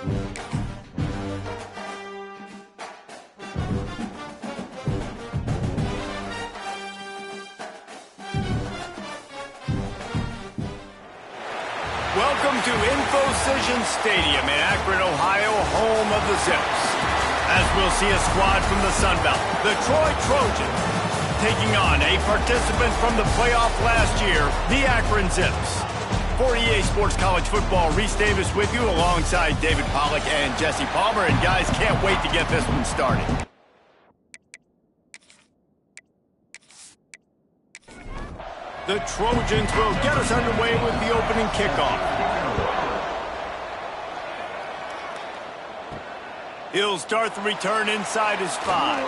Welcome to Infocision Stadium in Akron, Ohio, home of the Zips. As we'll see a squad from the Sun Belt, the Troy Trojans, taking on a participant from the playoff last year, the Akron Zips. For EA Sports College Football, Reese Davis with you alongside David Pollack and Jesse Palmer. And guys, can't wait to get this one started. The Trojans will get us underway with the opening kickoff. He'll start the return inside his 5.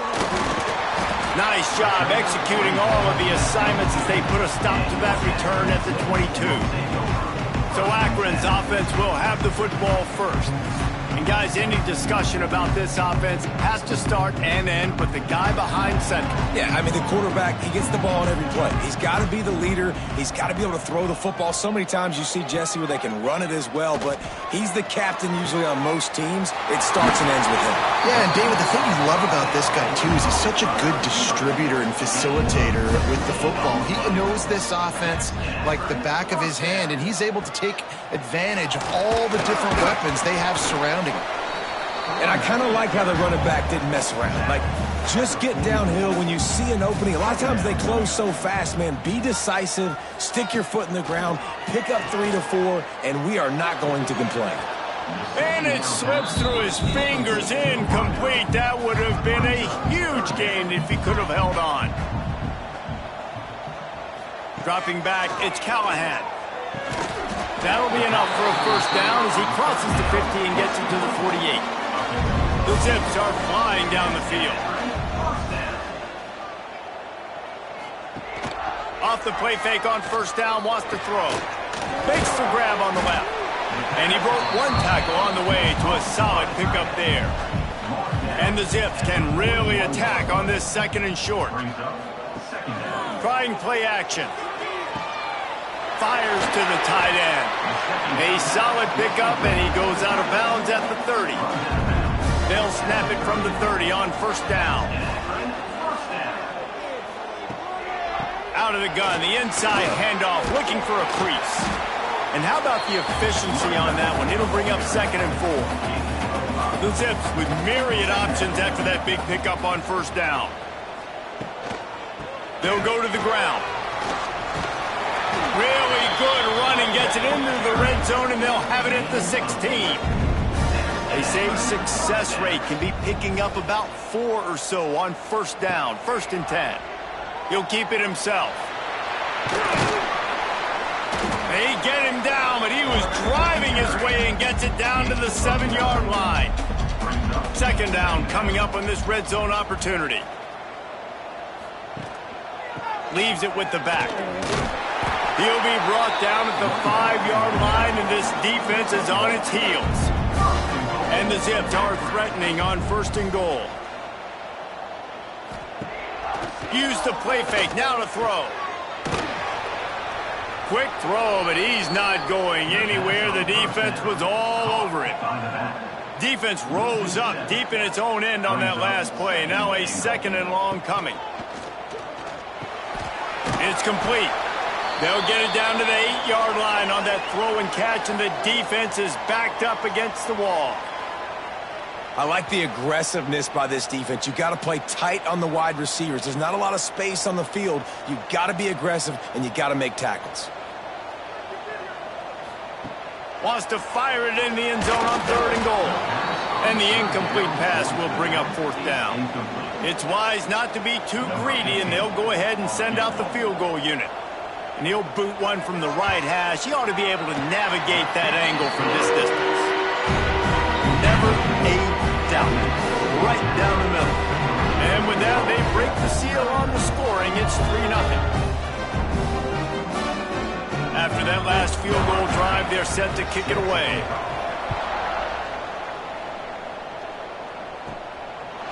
Nice job executing all of the assignments as they put a stop to that return at the 22. So Akron's offense will have the football first. And guys, any discussion about this offense has to start and end with the guy behind center. Yeah, I mean, the quarterback, he gets the ball on every play. He's got to be the leader. He's got to be able to throw the football. So many times you see Jesse where they can run it as well, but he's the captain usually on most teams. It starts and ends with him. Yeah, and David, the thing you love about this guy, too, is he's such a good distributor and facilitator with the football. He knows this offense like the back of his hand, and he's able to take advantage of all the different weapons they have surrounding him. And I kind of like how the running back didn't mess around. Like, just get downhill when you see an opening. A lot of times they close so fast, man. Be decisive, stick your foot in the ground, pick up 3 to 4, and we are not going to complain. And it slips through his fingers, incomplete. That would have been a huge gain if he could have held on. Dropping back, it's Callahan. That'll be enough for a first down as he crosses the 50 and gets into the 48. The Zips are flying down the field. Off the play fake on first down, wants to throw. Makes the grab on the left. And he broke one tackle on the way to a solid pickup there. And the Zips can really attack on this second and short. Trying play action. Fires to the tight end. A solid pickup, and he goes out of bounds at the 30. They'll snap it from the 30 on first down. Out of the gun, the inside handoff, looking for a crease. And how about the efficiency on that one? It'll bring up second and 4. The Zips with myriad options after that big pickup on first down. They'll go to the ground. Really good running, gets it into the red zone, and they'll have it at the 16. They say success rate can be picking up about 4 or so on first down, 1st and 10. He'll keep it himself. They get him down, but he was driving his way and gets it down to the 7-yard line. Second down coming up on this red zone opportunity. Leaves it with the back. He'll be brought down at the 5-yard line, and this defense is on its heels. And the Zips are threatening on 1st and goal. Use the play fake, now to throw. Quick throw, but he's not going anywhere. The defense was all over it. Defense rose up deep in its own end on that last play. Now a 2nd and long coming. It's complete. They'll get it down to the 8-yard line on that throw and catch, and the defense is backed up against the wall. I like the aggressiveness by this defense. You got to play tight on the wide receivers. There's not a lot of space on the field. You got to be aggressive, and you got to make tackles. Wants to fire it in the end zone on 3rd and goal. And the incomplete pass will bring up 4th down. It's wise not to be too greedy, and they'll go ahead and send out the field goal unit. And he'll boot one from the right hash. He ought to be able to navigate that angle from this distance. Never a doubt. Right down the middle. And with that, they break the seal on the scoring. It's 3-0. After that last field goal drive, they're set to kick it away.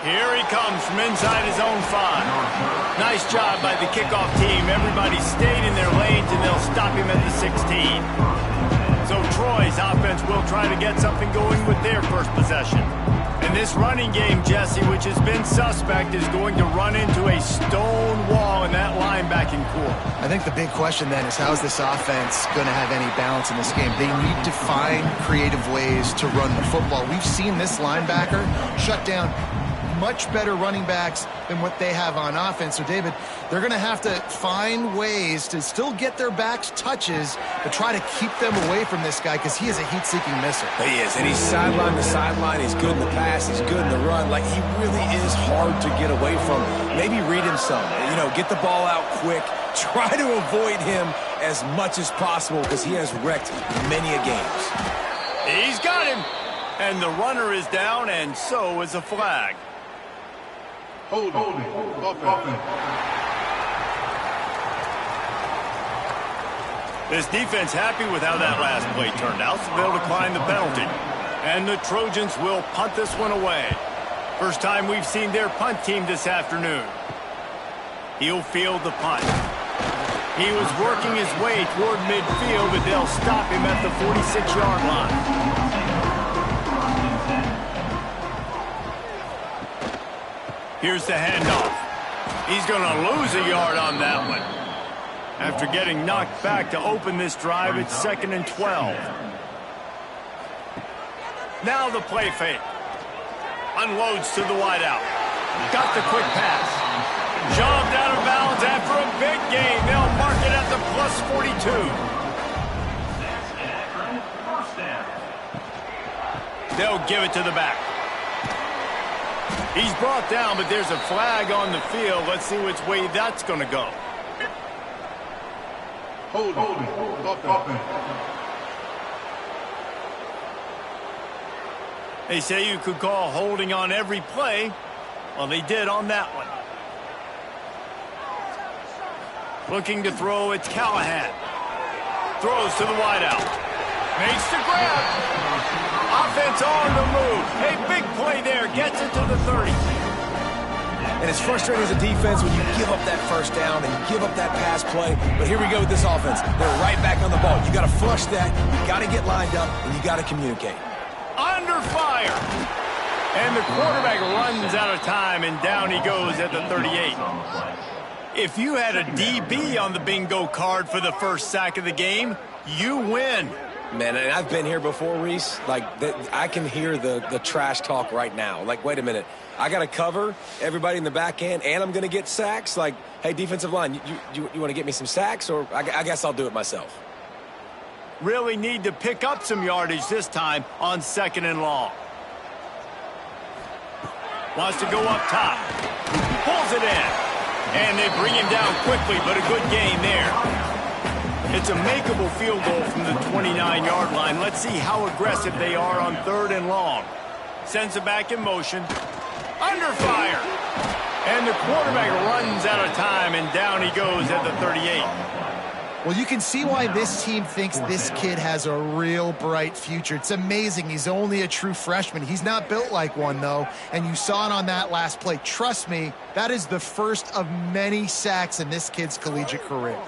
Here he comes from inside his own 5. Nice job by the kickoff team. Everybody stayed in their lanes, and they'll stop him at the 16. So Troy's offense will try to get something going with their first possession. And this running game, Jesse, which has been suspect, is going to run into a stone wall in that linebacking core. I think the big question then is, how is this offense going to have any balance in this game? They need to find creative ways to run the football. We've seen this linebacker shut down much better running backs than what they have on offense. So, David, they're going to have to find ways to still get their backs touches, but try to keep them away from this guy because he is a heat-seeking missile. He is, and he's sideline to sideline. He's good in the pass. He's good in the run. Like, he really is hard to get away from. Maybe read him some. You know, get the ball out quick. Try to avoid him as much as possible because he has wrecked many a games. He's got him. And the runner is down, and so is a flag. Holding. Offense. This defense happy with how that last play turned out, so they'll decline the penalty. And the Trojans will punt this one away. First time we've seen their punt team this afternoon. He'll field the punt. He was working his way toward midfield, but they'll stop him at the 46-yard line. Here's the handoff. He's going to lose a yard on that one. After getting knocked back to open this drive, it's 2nd and 12. Now the play fake. Unloads to the wideout. Got the quick pass. Shoved out of bounds after a big gain. They'll mark it at the plus 42. They'll give it to the back. He's brought down, but there's a flag on the field. Let's see which way that's going to go. Holding. Offense. They say you could call holding on every play. Well, they did on that one. Looking to throw, it's Callahan. Throws to the wideout. Makes the grab. Offense on the move. A big play there. Gets it to the 30. And it's frustrating as a defense when you give up that first down and give up that pass play. But here we go with this offense. They're right back on the ball. You got to flush that. You got to get lined up, and you got to communicate. Under fire. And the quarterback runs out of time, and down he goes at the 38. If you had a DB on the bingo card for the first sack of the game, you win. Man, and I've been here before, Reese. Like, I can hear the trash talk right now. Like, wait a minute. I got to cover everybody in the back end, and I'm going to get sacks? Like, hey, defensive line, you want to get me some sacks? Or I guess I'll do it myself. Really need to pick up some yardage this time on 2nd and long. Wants to go up top. Pulls it in. And they bring him down quickly, but a good gain there. It's a makeable field goal from the 29-yard line. Let's see how aggressive they are on 3rd and long. Sends it back in motion. Under fire. And the quarterback runs out of time, and down he goes at the 38. Well, you can see why this team thinks this kid has a real bright future. It's amazing. He's only a true freshman. He's not built like one, though, and you saw it on that last play. Trust me, that is the first of many sacks in this kid's collegiate career.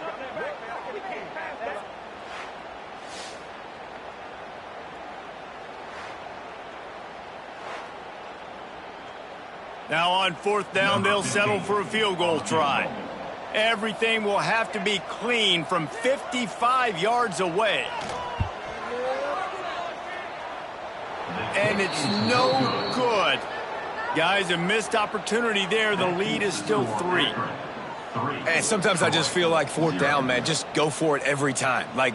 Now on 4th down, they'll settle for a field goal try. Everything will have to be clean from 55 yards away. And it's no good. Guys, a missed opportunity there. The lead is still 3. And sometimes I just feel like 4th down, man, just go for it every time. Like,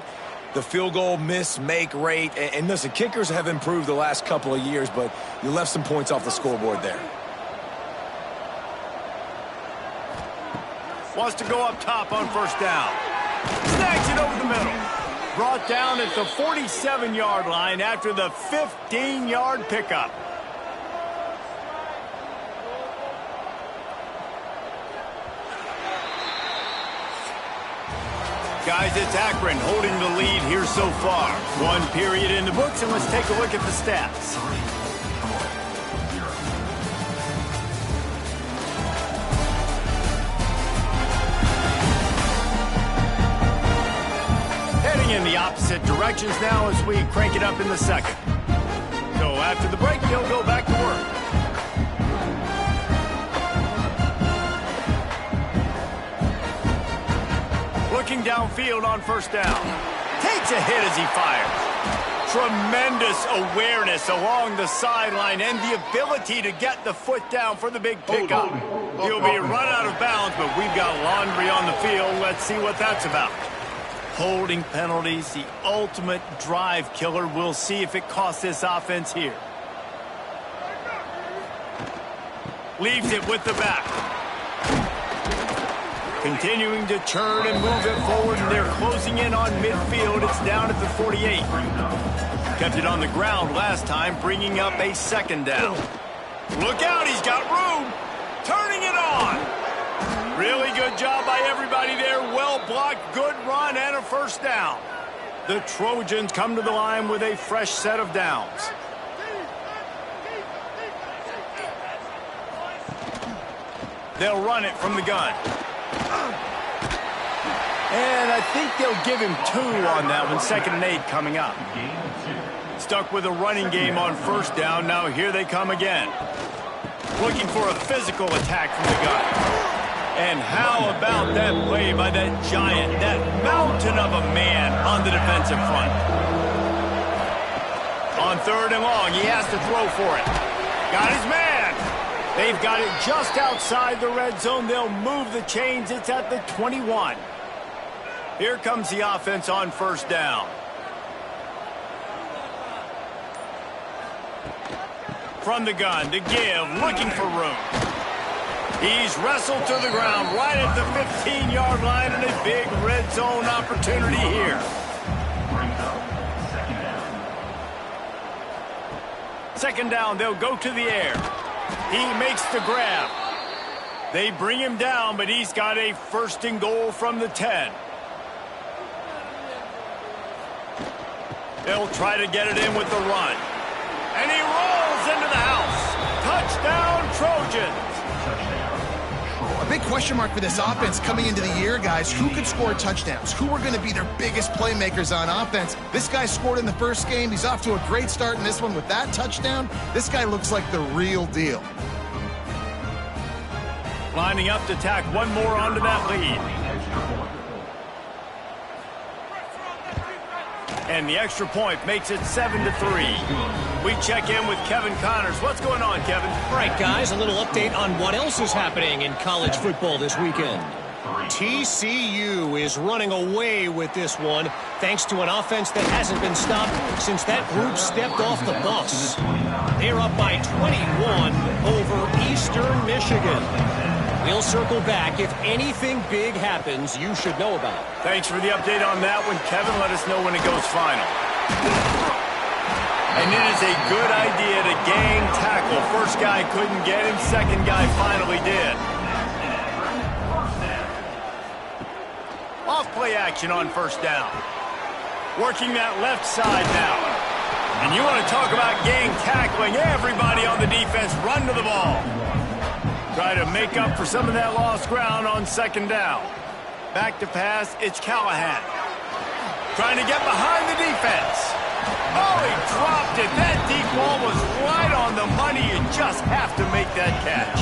the field goal miss-make rate. And listen, kickers have improved the last couple of years, but you left some points off the scoreboard there. Wants to go up top on 1st down. Snags it over the middle. Brought down at the 47-yard line after the 15-yard pickup. Guys, it's Akron holding the lead here so far. 1 period in the books, and let's take a look at the stats. Moving in the opposite directions now as we crank it up in the second. So after the break, they'll go back to work. Looking downfield on first down. Takes a hit as he fires. Tremendous awareness along the sideline and the ability to get the foot down for the big pickup. He'll be run out of bounds, but we've got laundry on the field. Let's see what that's about. Holding penalties, the ultimate drive killer. We'll see if it costs this offense here. Leaves it with the back. Continuing to churn and move it forward, and they're closing in on midfield. It's down at the 48. Kept it on the ground last time, bringing up a second down. Look out, he's got room. Turning it on. Really good job by everybody there. Well blocked, good run, and a first down. The Trojans come to the line with a fresh set of downs. They'll run it from the gun. And I think they'll give him 2 on that one. 2nd and 8 coming up. Stuck with a running game on first down. Now here they come again. Looking for a physical attack from the gun. And how about that play by that giant, that mountain of a man on the defensive front. On 3rd and long, he has to throw for it. Got his man. They've got it just outside the red zone. They'll move the chains. It's at the 21. Here comes the offense on first down. From the gun to give, looking for room. He's wrestled to the ground right at the 15-yard line, and a big red zone opportunity here. Second down, they'll go to the air. He makes the grab. They bring him down, but he's got a 1st and goal from the 10. They'll try to get it in with the run. And he rolls into the house. Touchdown, Trojans. A big question mark for this offense coming into the year, guys. Who could score touchdowns? Who are going to be their biggest playmakers on offense? This guy scored in the first game. He's off to a great start in this one with that touchdown. This guy looks like the real deal. Lining up to tack one more onto that lead. And the extra point makes it 7-3. We check in with Kevin Connors. What's going on, Kevin? All right, guys, a little update on what else is happening in college football this weekend. TCU is running away with this one thanks to an offense that hasn't been stopped since that group stepped off the bus. They're up by 21 over Eastern Michigan. We'll circle back. If anything big happens, you should know about it. Thanks for the update on that one, Kevin. Let us know when it goes final. And it is a good idea to gang tackle. First guy couldn't get him. Second guy finally did. Off play action on first down. Working that left side now. And you want to talk about gang tackling. Everybody on the defense run to the ball. Try to make up for some of that lost ground on second down. Back to pass, it's Callahan. Trying to get behind the defense. Oh, he dropped it. That deep ball was right on the money. You just have to make that catch.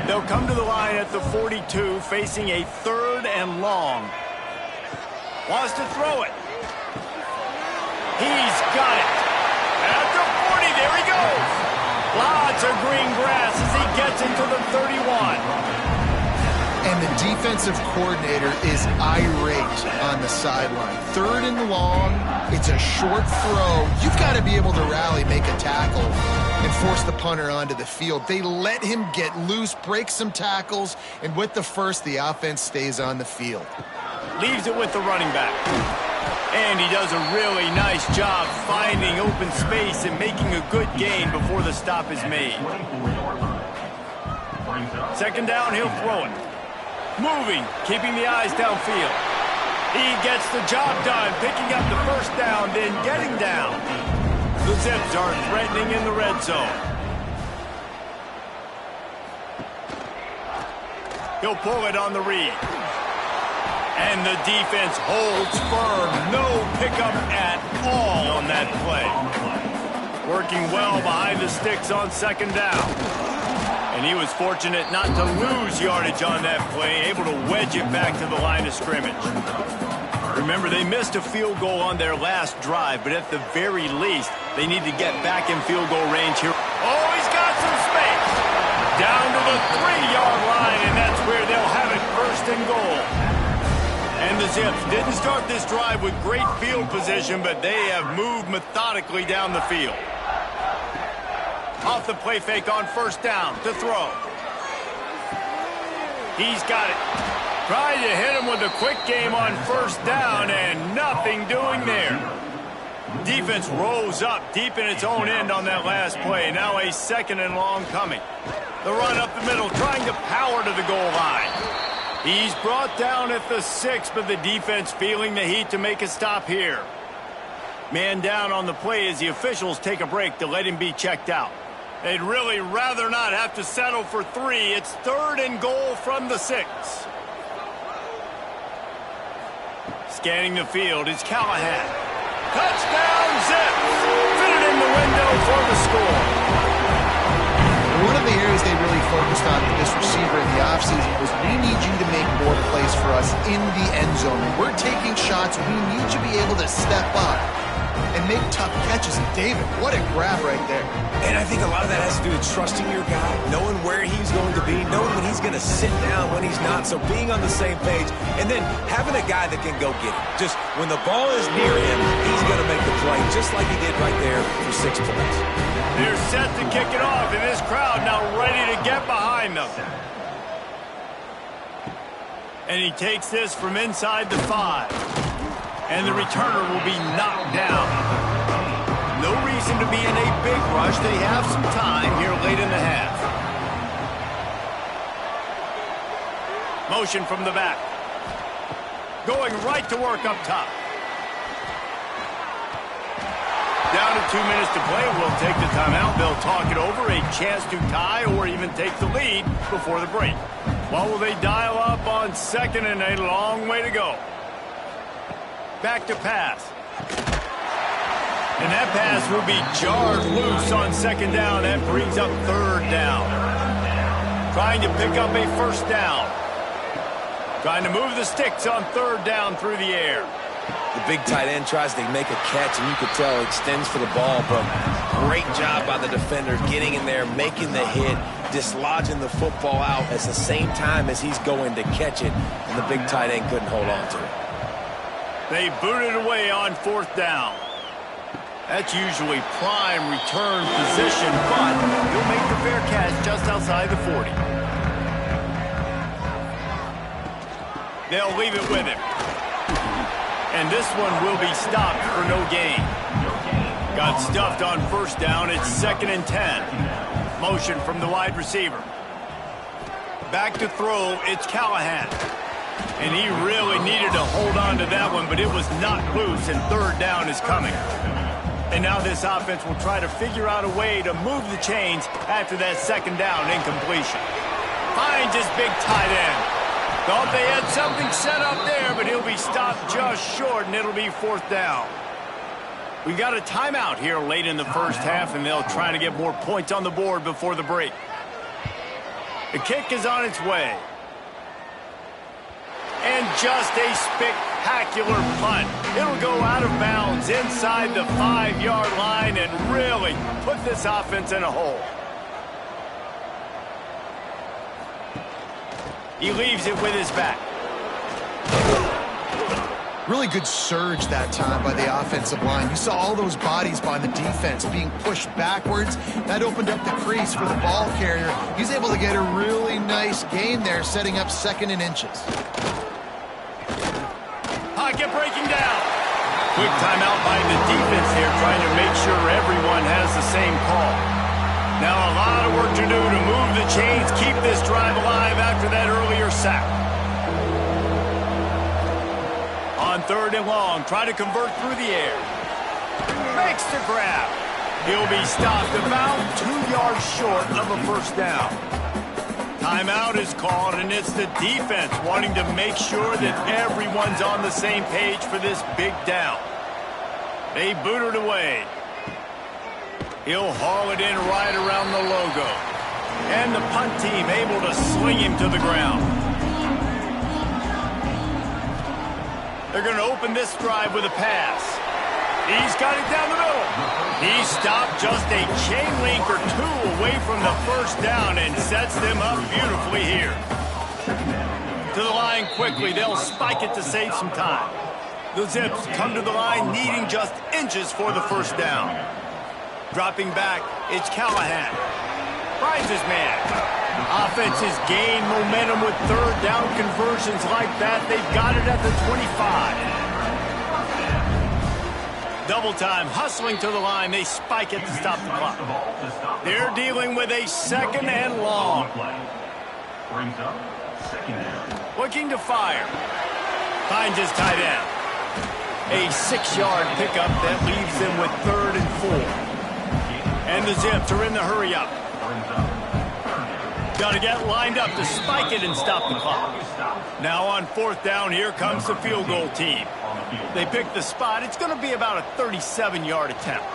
They'll come to the line at the 42, facing a 3rd and long. Wants to throw it. He's got it. At the 40, there he goes. Lots of green grass as he gets into the 31. And the defensive coordinator is irate on the sideline. 3rd and long, it's a short throw. You've got to be able to rally, make a tackle, and force the punter onto the field. They let him get loose, break some tackles, and with the first, the offense stays on the field. Leaves it with the running back. And he does a really nice job finding open space and making a good gain before the stop is made. Second down, he'll throw it. Moving, keeping the eyes downfield. He gets the job done, picking up the first down, then getting down. The Zips are threatening in the red zone. He'll pull it on the read. And the defense holds firm. No pickup at all on that play. Working well behind the sticks on second down. And he was fortunate not to lose yardage on that play, able to wedge it back to the line of scrimmage. Remember, they missed a field goal on their last drive, but at the very least, they need to get back in field goal range here. Oh, he's got some space. Down to the 3-yard line, and that's where they'll have it first and goal. And the Zips didn't start this drive with great field position, but they have moved methodically down the field. Off the play fake on first down to throw. He's got it. Trying to hit him with a quick game on first down, and nothing doing there. Defense rolls up deep in its own end on that last play. Now a second and long coming. The run up the middle, trying to power to the goal line. He's brought down at the 6, but the defense feeling the heat to make a stop here. Man down on the play as the officials take a break to let him be checked out. They'd really rather not have to settle for 3. It's third and goal from the 6. Scanning the field, it's Callahan. Touchdown, Zips! Fitted in the window for the score. One of the areas they really focused on with this receiver in the offseason was we need you to make more plays for us in the end zone. When we're taking shots, we need you to be able to step up and make tough catches. And David, what a grab right there. And I think a lot of that has to do with trusting your guy, knowing where he's going to be, knowing when he's going to sit down, when he's not. So being on the same page, and then having a guy that can go get it. Just when the ball is near him, he's going to make the play, just like he did right there for 6 points. They're set to kick it off, and this crowd now ready to get behind them. And he takes this from inside the 5. And the returner will be knocked down. No reason to be in a big rush. They have some time here late in the half. Motion from the back. Going right to work up top. Down to 2 minutes to play. We'll take the timeout. They'll talk it over. A chance to tie or even take the lead before the break. What will they dial up on second and a long way to go? Back to pass. And that pass will be jarred loose on second down. That brings up third down. Trying to pick up a first down. Trying to move the sticks on third down through the air. The big tight end tries to make a catch, and you could tell extends for the ball, but great job by the defender getting in there, making the hit, dislodging the football out at the same time as he's going to catch it, and the big tight end couldn't hold on to it. They booted away on fourth down. That's usually prime return position, but he'll make the fair catch just outside the 40. They'll leave it with him. And this one will be stopped for no gain. Got stuffed on first down. It's 2nd and 10. Motion from the wide receiver. Back to throw. It's Callahan. And he really needed to hold on to that one, but it was not loose, and third down is coming. And now this offense will try to figure out a way to move the chains after that second down incompletion. Finds his big tight end. Thought they had something set up there, but he'll be stopped just short, and it'll be fourth down. We've got a timeout here late in the first half, and they'll try to get more points on the board before the break. The kick is on its way. And just a spectacular punt. It'll go out of bounds inside the 5-yard line and really put this offense in a hole. He leaves it with his back. Really good surge that time by the offensive line. You saw all those bodies by the defense being pushed backwards. That opened up the crease for the ball carrier. He's able to get a really nice gain there, setting up 2nd and inches. Pocket breaking down. Quick timeout by the defense here, trying to make sure everyone has the same call. Now a lot of work to do to move the chains, keep this drive alive after that earlier sack. On 3rd and long, try to convert through the air. Makes the grab. He'll be stopped about 2 yards short of a first down. Timeout is called, and it's the defense wanting to make sure that everyone's on the same page for this big down. They boot it away. He'll haul it in right around the logo. And the punt team able to sling him to the ground. They're going to open this drive with a pass. He's got it down the middle. He stopped just a chain link or two away from the first down and sets them up beautifully here. To the line quickly. They'll spike it to save some time. The Zips come to the line needing just inches for the first down. Dropping back, it's Callahan. Finds his man. Offense has gained momentum with third down conversions like that. They've got it at the 25. Double time, hustling to the line. They spike it to stop the clock. They're dealing with a second and long. Looking to fire. Finds his tight end. A 6-yard pickup that leaves them with 3rd and 4. And the Zips are in the hurry-up. Got to get lined up to spike it and stop the clock. Now on 4th down, here comes the field goal team. They pick the spot. It's going to be about a 37-yard attempt.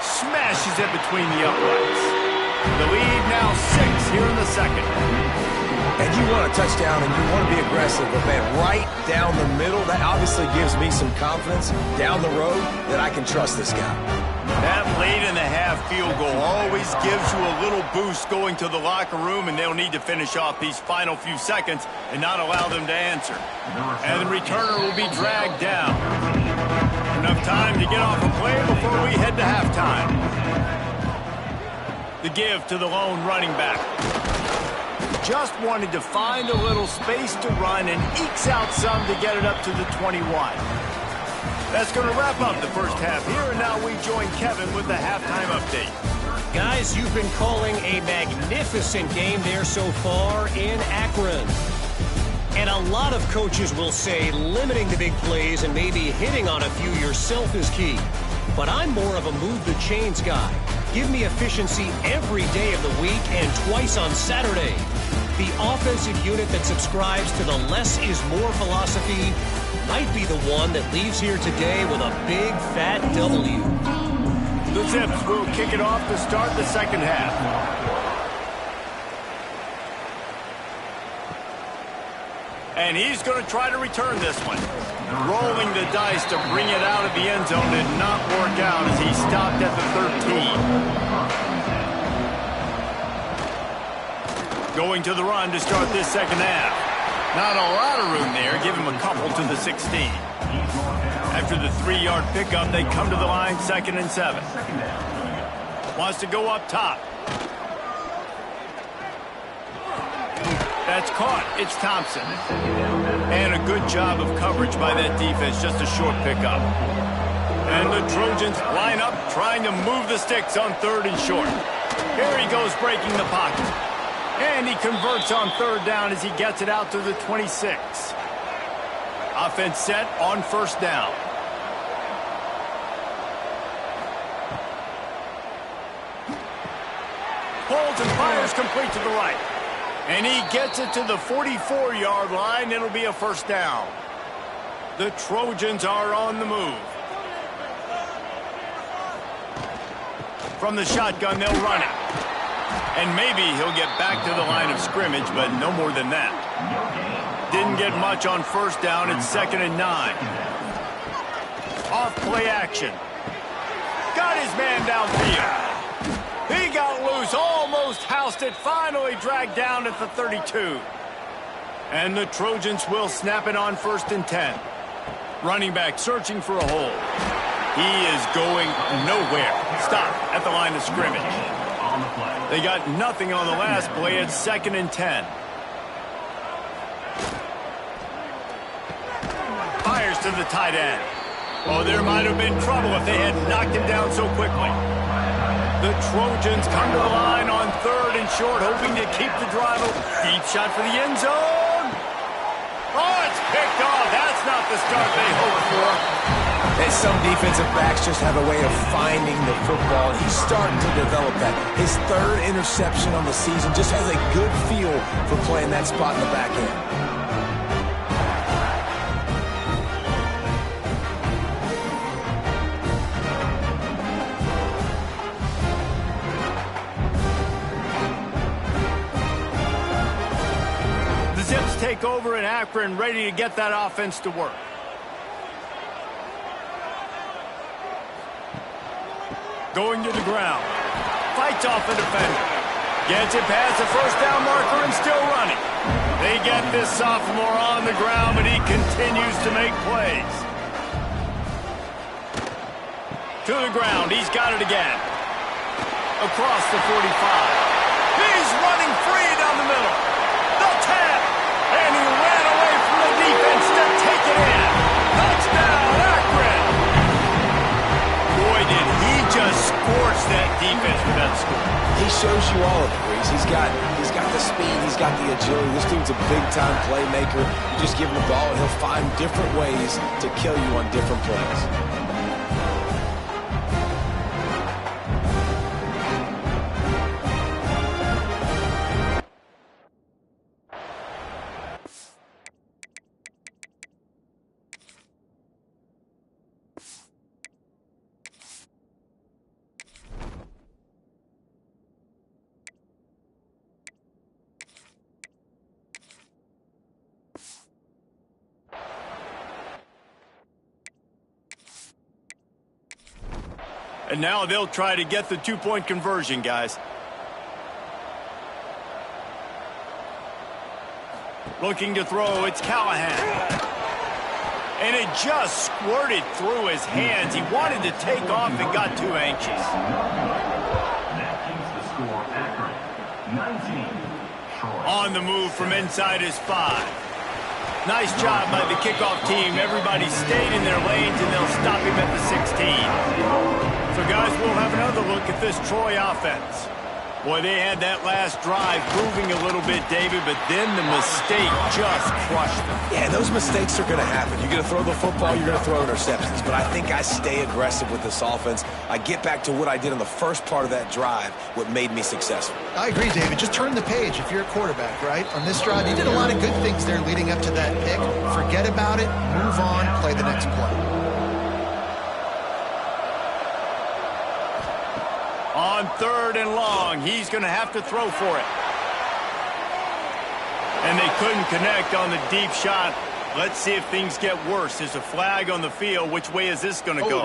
Smashes it between the uprights. The lead now 6 here in the second. And you want a touchdown and you want to be aggressive, but man, right down the middle, that obviously gives me some confidence down the road that I can trust this guy. That late in the half field goal always gives you a little boost going to the locker room, and they'll need to finish off these final few seconds and not allow them to answer. And the returner will be dragged down. Enough time to get off a play before we head to halftime. The give to the lone running back. Just wanted to find a little space to run and ekes out some to get it up to the 21. That's going to wrap up the first half here, and now we join Kevin with the halftime update. Guys, you've been calling a magnificent game there so far in Akron. And a lot of coaches will say limiting the big plays and maybe hitting on a few yourself is key. But I'm more of a move the chains guy. Give me efficiency every day of the week and twice on Saturday. The offensive unit that subscribes to the less is more philosophy might be the one that leaves here today with a big fat W. The Zips will kick it off to start the second half. And he's going to try to return this one. Rolling the dice to bring it out of the end zone did not work out as he stopped at the 13. Going to the run to start this second half. Not a lot of room there. Give him a couple to the 16. After the 3-yard pickup, they come to the line 2nd and 7. Wants to go up top. That's caught. It's Thompson. And a good job of coverage by that defense. Just a short pickup. And the Trojans line up, trying to move the sticks on 3rd and short. Here he goes, breaking the pocket. And he converts on 3rd down as he gets it out to the 26. Offense set on 1st down. Pulls and fires complete to the right. And he gets it to the 44-yard line. It'll be a 1st down. The Trojans are on the move. From the shotgun, they'll run it. And maybe he'll get back to the line of scrimmage, but no more than that. Didn't get much on 1st down. It's 2nd and 9. Off play action. Got his man downfield. He got loose, almost housed it, finally dragged down at the 32. And the Trojans will snap it on 1st and 10. Running back searching for a hole. He is going nowhere. Stop at the line of scrimmage. They got nothing on the last play. It's 2nd and 10. Fires to the tight end. Oh, there might have been trouble if they had knocked him down so quickly. The Trojans come to the line on 3rd and short, hoping to keep the drive open. Deep shot for the end zone. Oh, it's picked off. That's That's not the start they hoped for. And some defensive backs just have a way of finding the football, and he's starting to develop that. His third interception on the season just has a good feel for playing that spot in the back end. Take over in Akron, ready to get that offense to work. Going to the ground. Fights off a defender. Gets it past the first down marker and still running. They get this sophomore on the ground, but he continues to make plays. To the ground. He's got it again. Across the 45. He's running free down the middle. The 10. And he ran away from the defense to take it in. Touchdown, Akron! Boy, did he just scorch that defense with that score. He shows you all of it, Reese. He's got the speed, he's got the agility. This dude's a big-time playmaker. You just give him the ball, and he'll find different ways to kill you on different plays. And now they'll try to get the two-point conversion, guys. Looking to throw, it's Callahan. And it just squirted through his hands. He wanted to take off and got too anxious. That keeps the score Akron 19. On the move from inside his 5. Nice job by the kickoff team. Everybody stayed in their lanes, and they'll stop him at the 16. So, guys, we'll have another look at this Troy offense. Boy, they had that last drive proving a little bit, David, but then the mistake just crushed them. Yeah, those mistakes are going to happen. You're going to throw the football, you're going to throw interceptions. But I think I stay aggressive with this offense. I get back to what I did in the first part of that drive, what made me successful. I agree, David. Just turn the page if you're a quarterback, right? On this drive, you did a lot of good things there leading up to that pick. Forget about it, move on, play the next play. On 3rd and long, he's going to have to throw for it. And they couldn't connect on the deep shot. Let's see if things get worse. There's a flag on the field. Which way is this going to go?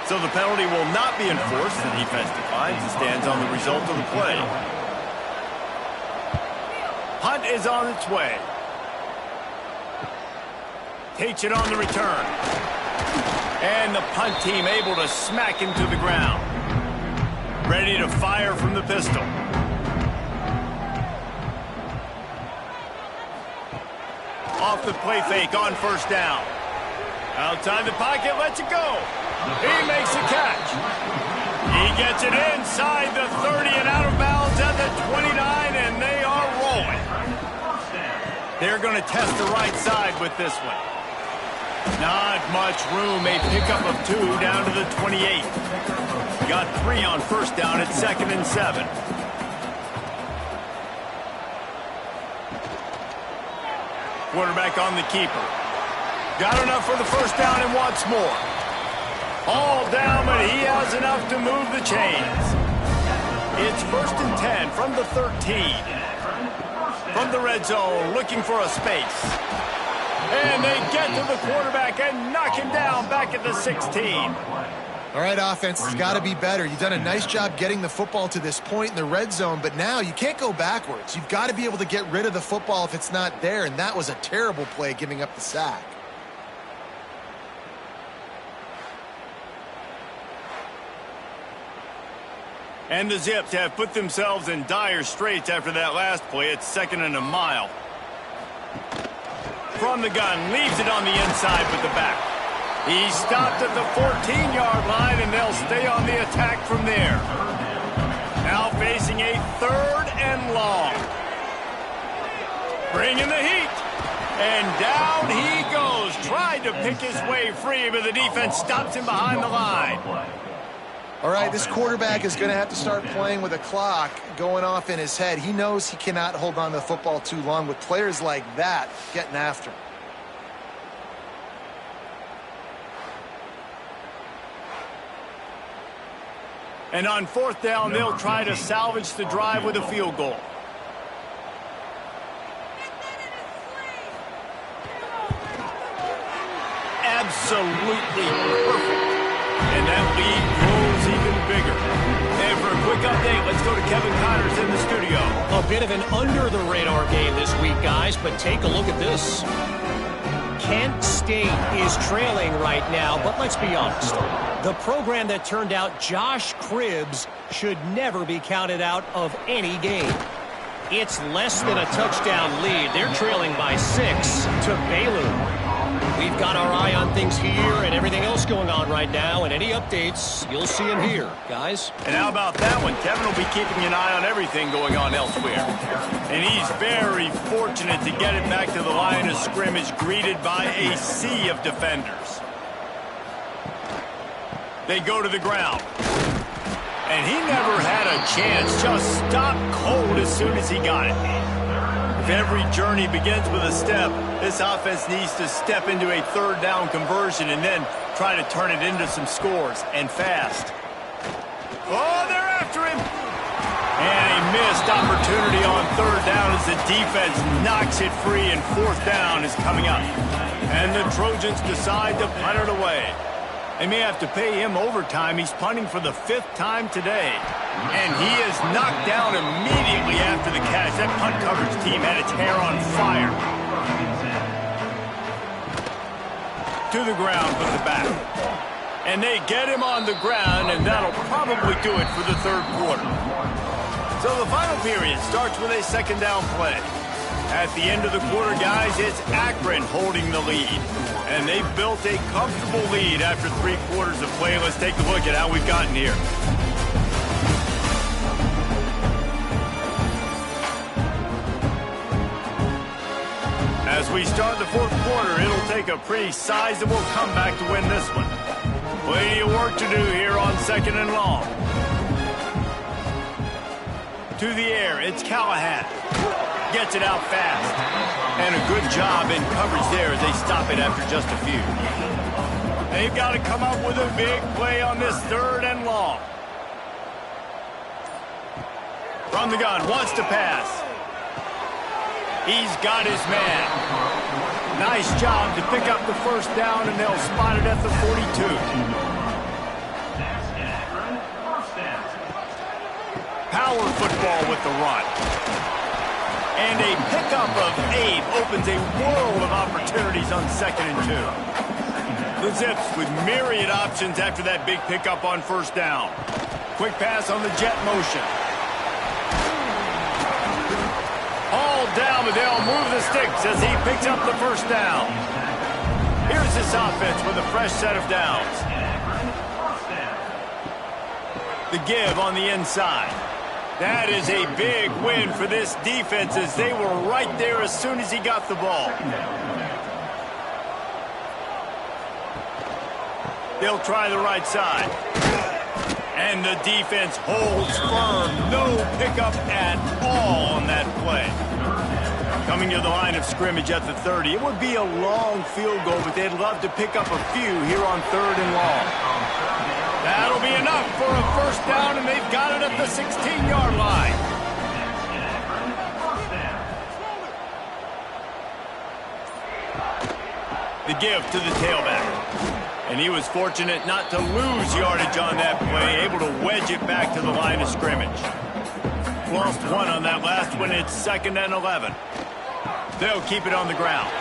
So the penalty will not be enforced. The defense declines and stands on the result of the play. Punt is on its way. Takes it on the return. And the punt team able to smack him to the ground. Ready to fire from the pistol. Off the play fake on 1st down. Outside the pocket, lets it go. He makes a catch. He gets it inside the 30 and out of bounds at the 29, and they are rolling. They're going to test the right side with this one. Not much room. A pickup of 2 down to the 28. Got 3 on 1st down at 2nd and 7. Quarterback on the keeper. Got enough for the 1st down and wants more. All down, but he has enough to move the chains. It's 1st and 10 from the 13. From the red zone, looking for a space. And they get to the quarterback and knock him down back at the 16. All right, offense, it's got to be better. You've done a nice job getting the football to this point in the red zone, but now you can't go backwards. You've got to be able to get rid of the football if it's not there, and that was a terrible play giving up the sack. And the Zips have put themselves in dire straits after that last play. It's 2nd and a mile. From the gun, leaves it on the inside with the back. He stopped at the 14-yard line, and they'll stay on the attack from there. Now facing a 3rd and long. Bringing the heat. And down he goes. Tried to pick his way free, but the defense stops him behind the line. All right, this quarterback is going to have to start playing with a clock going off in his head. He knows he cannot hold on to the football too long with players like that getting after him. And on 4th down, they'll try to salvage the drive with a field goal. Absolutely perfect. And that lead grows even bigger. And for a quick update, let's go to Kevin Connors in the studio. A bit of an under-the-radar game this week, guys, but take a look at this. Kent State is trailing right now, but let's be honest. The program that turned out Josh Cribbs should never be counted out of any game. It's less than a touchdown lead. They're trailing by 6 to Baylor. We've got our eye on things here and everything else going on right now, and any updates, you'll see them here, guys. And how about that one? Kevin will be keeping an eye on everything going on elsewhere. And he's very fortunate to get it back to the line of scrimmage, greeted by a sea of defenders. They go to the ground. And he never had a chance, just stopped cold as soon as he got it. If every journey begins with a step, this offense needs to step into a 3rd down conversion and then try to turn it into some scores, and fast. Oh, they're after him! And a missed opportunity on 3rd down as the defense knocks it free, and 4th down is coming up. And the Trojans decide to punt it away. They may have to pay him overtime. He's punting for the 5th time today. And he is knocked down immediately after the catch. That punt coverage team had its hair on fire. To the ground with the back. And they get him on the ground, and that'll probably do it for the 3rd quarter. So the final period starts with a 2nd down play. At the end of the quarter, guys, it's Akron holding the lead. And they've built a comfortable lead after 3 quarters of play. Let's take a look at how we've gotten here. As we start the 4th quarter, it'll take a pretty sizable comeback to win this one. Plenty of work to do here on 2nd and long. To the air, it's Callahan. Gets it out fast. And a good job in coverage there as they stop it after just a few. They've got to come up with a big play on this 3rd and long. From the gun, wants to pass. He's got his man. Nice job to pick up the 1st down, and they'll spot it at the 42. Power football with the run. And a pickup of 8 opens a world of opportunities on 2nd and 2. The Zips with myriad options after that big pickup on 1st down. Quick pass on the jet motion. All down, but they'll move the sticks as he picks up the 1st down. Here's this offense with a fresh set of downs. The give on the inside. That is a big win for this defense as they were right there as soon as he got the ball. They'll try the right side. And the defense holds firm. No pickup at all on that play. Coming to the line of scrimmage at the 30. It would be a long field goal, but they'd love to pick up a few here on 3rd and long. That'll be enough for a 1st down, and they've got it at the 16-yard line. The give to the tailback. And he was fortunate not to lose yardage on that play, able to wedge it back to the line of scrimmage. Lost 1 on that last one. It's 2nd and 11. They'll keep it on the ground.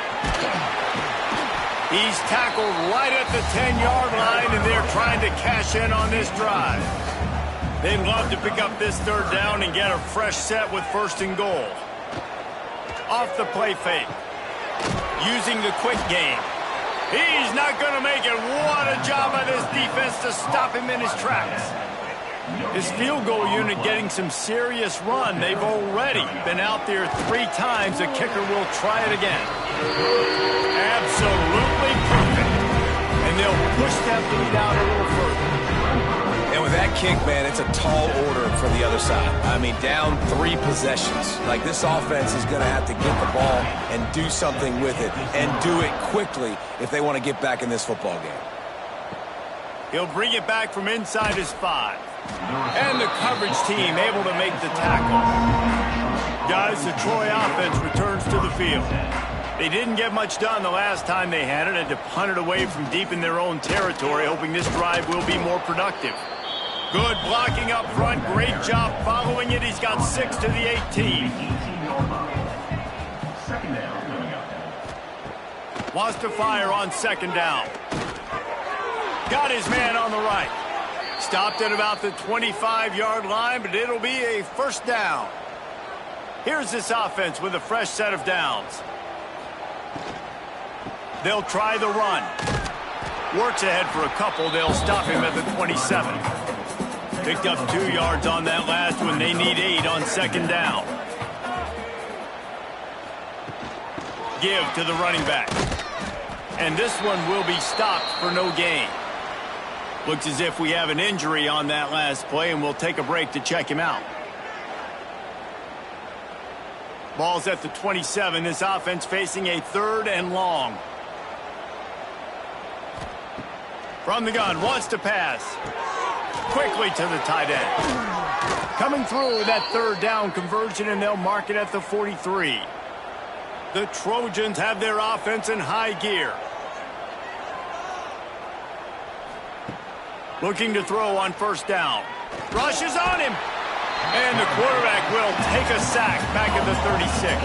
He's tackled right at the 10-yard line, and they're trying to cash in on this drive. They'd love to pick up this 3rd down and get a fresh set with 1st and goal. Off the play fake. Using the quick game. He's not going to make it. What a job by this defense to stop him in his tracks. His field goal unit getting some serious run. They've already been out there 3 times. The kicker will try it again. Absolutely perfect. And they'll push that lead out a little further. And with that kick, man, it's a tall order for the other side. I mean, down 3 possessions. Like, this offense is going to have to get the ball and do something with it, and do it quickly if they want to get back in this football game. He'll bring it back from inside his 5. And the coverage team able to make the tackle. Guys, the Troy offense returns to the field. They didn't get much done the last time they had it, and to punt it away from deep in their own territory, hoping this drive will be more productive. Good blocking up front. Great job following it. He's got 6 to the 18. Wants to fire on 2nd down. Got his man on the right. Stopped at about the 25-yard line, but it'll be a 1st down. Here's this offense with a fresh set of downs. They'll try the run. Works ahead for a couple. They'll stop him at the 27. Picked up 2 yards on that last one. They need 8 on 2nd down. Give to the running back. And this one will be stopped for no gain. Looks as if we have an injury on that last play, and we'll take a break to check him out. Ball's at the 27. This offense facing a 3rd and long. From the gun, wants to pass. Quickly to the tight end. Coming through with that 3rd down conversion, and they'll mark it at the 43. The Trojans have their offense in high gear. Looking to throw on 1st down. Rushes on him. And the quarterback will take a sack back at the 36.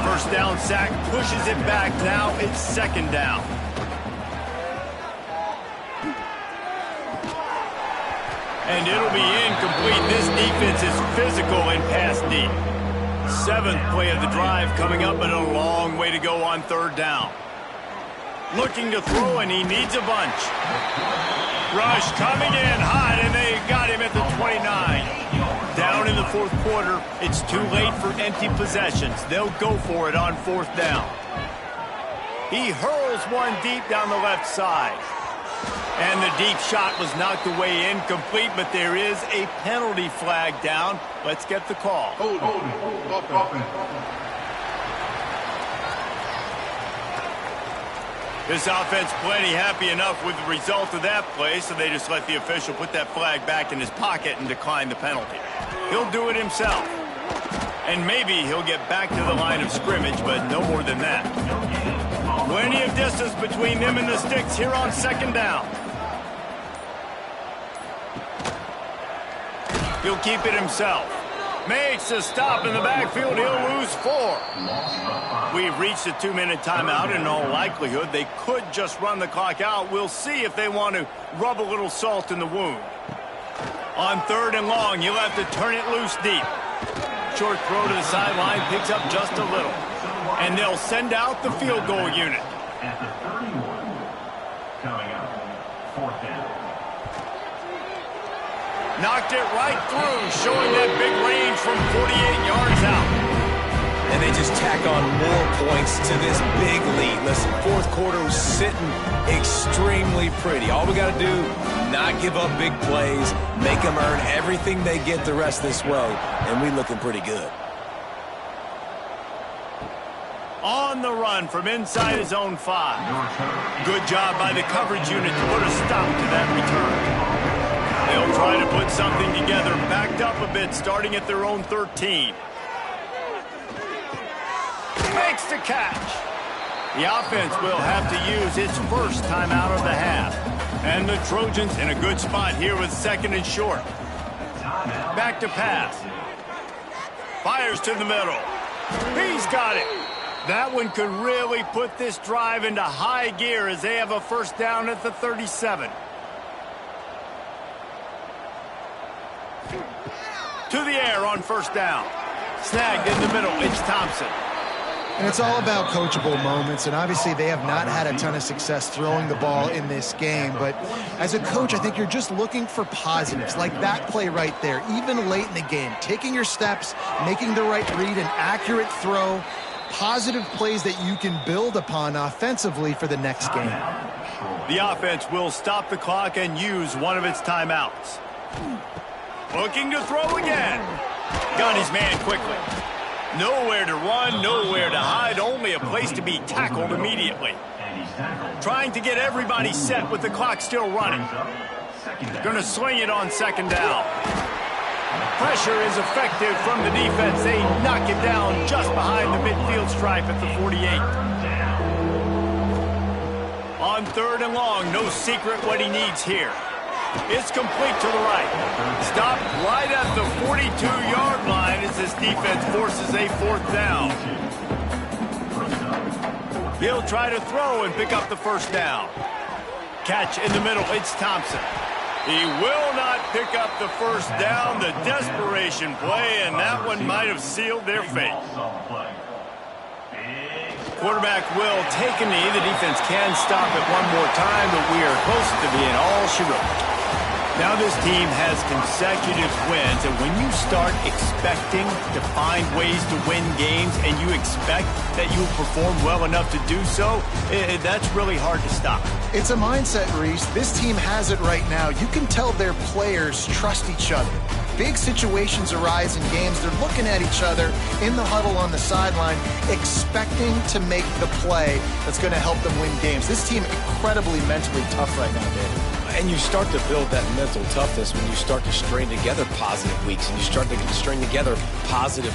1st down sack, pushes it back. Now it's 2nd down. And it'll be incomplete. This defense is physical and pass deep. 7th play of the drive coming up, but a long way to go on 3rd down. Looking to throw, and he needs a bunch. Rush coming in hot, and they got him at the 29. Down in the 4th quarter, it's too late for empty possessions. They'll go for it on 4th down. He hurls one deep down the left side. And the deep shot was knocked away incomplete, but there is a penalty flag down. Let's get the call. Hold it. This offense plenty happy enough with the result of that play, so they just let the official put that flag back in his pocket and decline the penalty. He'll do it himself. And maybe he'll get back to the line of scrimmage, but no more than that. Plenty of distance between them and the sticks here on 2nd down. He'll keep it himself. Makes a stop in the backfield. He'll lose 4. We've reached a 2-minute timeout. In all likelihood, they could just run the clock out. We'll see if they want to rub a little salt in the wound. On 3rd and long, you'll have to turn it loose deep. Short throw to the sideline, picks up just a little. And they'll send out the field goal unit. At the 31, coming up, 4th down. Knocked it right through, showing that big range from 48 yards out. And they just tack on more points to this big lead. Listen, 4th quarter was sitting extremely pretty. All we got to do, not give up big plays, make them earn everything they get the rest this way, and we looking pretty good. On the run from inside his own 5. Good job by the coverage unit to put a stop to that return. They'll try to put something together, backed up a bit, starting at their own 13. Makes the catch. The offense will have to use its 1st timeout of the half. And the Trojans in a good spot here with 2nd and short. Back to pass. Fires to the middle. He's got it. That one could really put this drive into high gear as they have a 1st down at the 37. To the air on 1st down. Snagged in the middle. It's Thompson. And it's all about coachable moments, and obviously they have not had a ton of success throwing the ball in this game, but as a coach, I think you're just looking for positives, like that play right there, even late in the game, taking your steps, making the right read, an accurate throw, positive plays that you can build upon offensively for the next game. The offense will stop the clock and use one of its timeouts. Looking to throw again. Got his man quickly. Nowhere to run, nowhere to hide, only a place to be tackled immediately. Trying to get everybody set with the clock still running. Gonna swing it on second down. Pressure is effective from the defense. They knock it down just behind the midfield stripe at the 48. On third and long, no secret what he needs here. It's complete to the right. Stopped right at the 42-yard line as this defense forces a fourth down. He'll try to throw and pick up the first down. Catch in the middle, it's Thompson. He will not pick up the first down. The desperation play, and that one might have sealed their fate. Quarterback will take a knee. The defense can stop it one more time, but we are close to being all she wrote. Now this team has consecutive wins, and when you start expecting to find ways to win games and you expect that you will perform well enough to do so, that's really hard to stop. It's a mindset, Reese. This team has it right now. You can tell their players trust each other. Big situations arise in games. They're looking at each other in the huddle on the sideline, expecting to make the play that's going to help them win games. This team incredibly mentally tough right now, David. And you start to build that mental toughness when you start to string together positive weeks and you string together positive